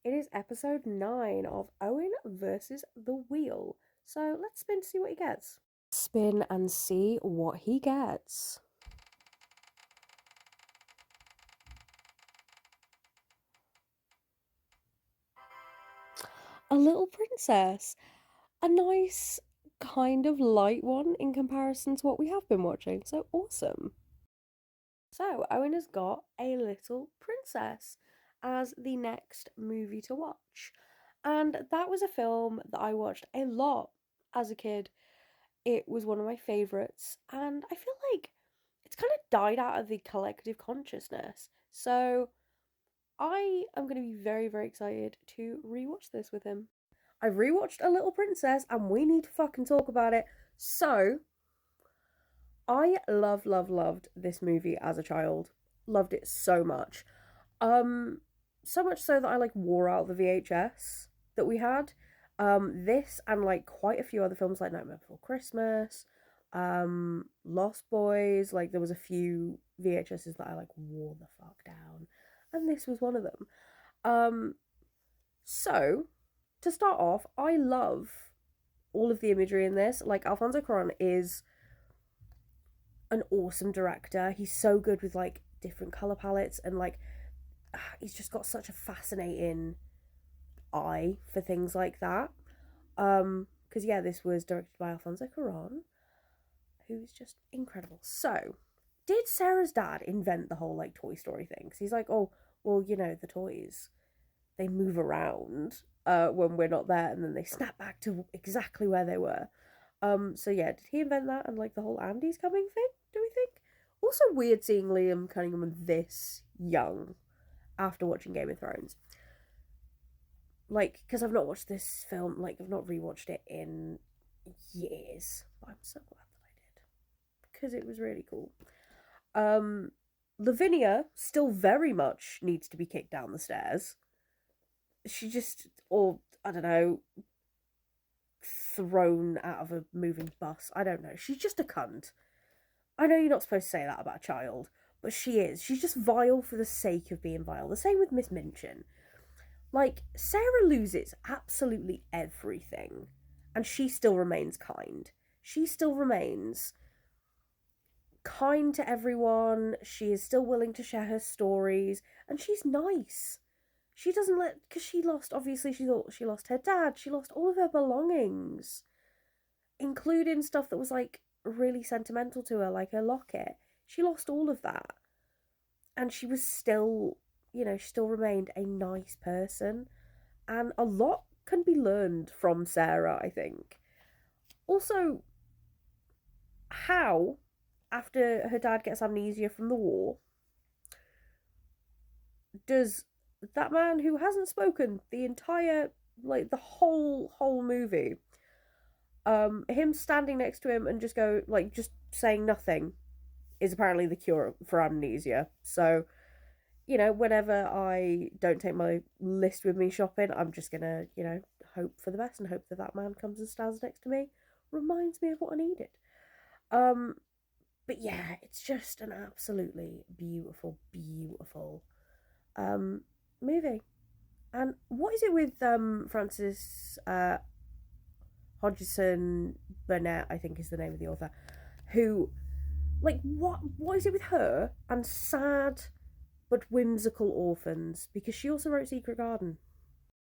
It is episode 9 of Owen versus The Wheel. So let's spin to see what he gets. Spin and see what he gets. A Little Princess. A nice, kind of light one in comparison to what we have been watching. So awesome. So Owen has got A Little Princess as the next movie to watch. And that was a film that I watched a lot as a kid. It was one of my favourites, and I feel like it's kind of died out of the collective consciousness. So I am going to be very, very excited to rewatch this with him. I've rewatched A Little Princess, and we need to fucking talk about it. So I loved this movie as a child. Loved it so much. So much so that I like wore out the VHS that we had. This and like quite a few other films like Nightmare Before Christmas, Lost Boys. Like there was a few VHSs that I like wore the fuck down, and this was one of them. So to start off, I love all of the imagery in this. Like Alfonso Cuarón is an awesome director. He's so good with like different color palettes and like he's just got such a fascinating eye for things like that. Because yeah, this was directed by Alfonso Cuarón, who's just incredible. So, did Sarah's dad invent the whole like Toy Story thing? Because he's like, oh, well, you know, the toys they move around when we're not there, and then they snap back to exactly where they were. So yeah, did he invent that and like the whole Andy's coming thing? Do we think? Also weird seeing Liam Cunningham this young after watching Game of Thrones. Like, because I've not watched this film, like, I've not rewatched it in years. But I'm so glad that I did. Because it was really cool. Lavinia still very much needs to be kicked down the stairs. She just, or, I don't know, thrown out of a moving bus. I don't know. She's just a cunt. I know you're not supposed to say that about a child, but she is. She's just vile for the sake of being vile. The same with Miss Minchin. Like, Sarah loses absolutely everything, and she still remains kind. She still remains kind to everyone. She is still willing to share her stories, and she's nice. She doesn't let, because she lost, obviously, she thought she lost her dad. She lost all of her belongings, including stuff that was, like, really sentimental to her, like her locket. She lost all of that. And she was still, you know, she still remained a nice person. And a lot can be learned from Sarah, I think. Also, how, after her dad gets amnesia from the war, does that man who hasn't spoken the entire, like, the whole movie, him standing next to him and just go, like, just saying nothing is apparently the cure for amnesia. So, you know, whenever I don't take my list with me shopping, I'm just gonna, you know, hope for the best and hope that that man comes and stands next to me, reminds me of what I needed. Um, but yeah, it's just an absolutely beautiful, beautiful movie. And what is it with Frances Hodgson Burnett, I think is the name of the author, who, like, what is it with her and sad but whimsical orphans? Because she also wrote Secret Garden.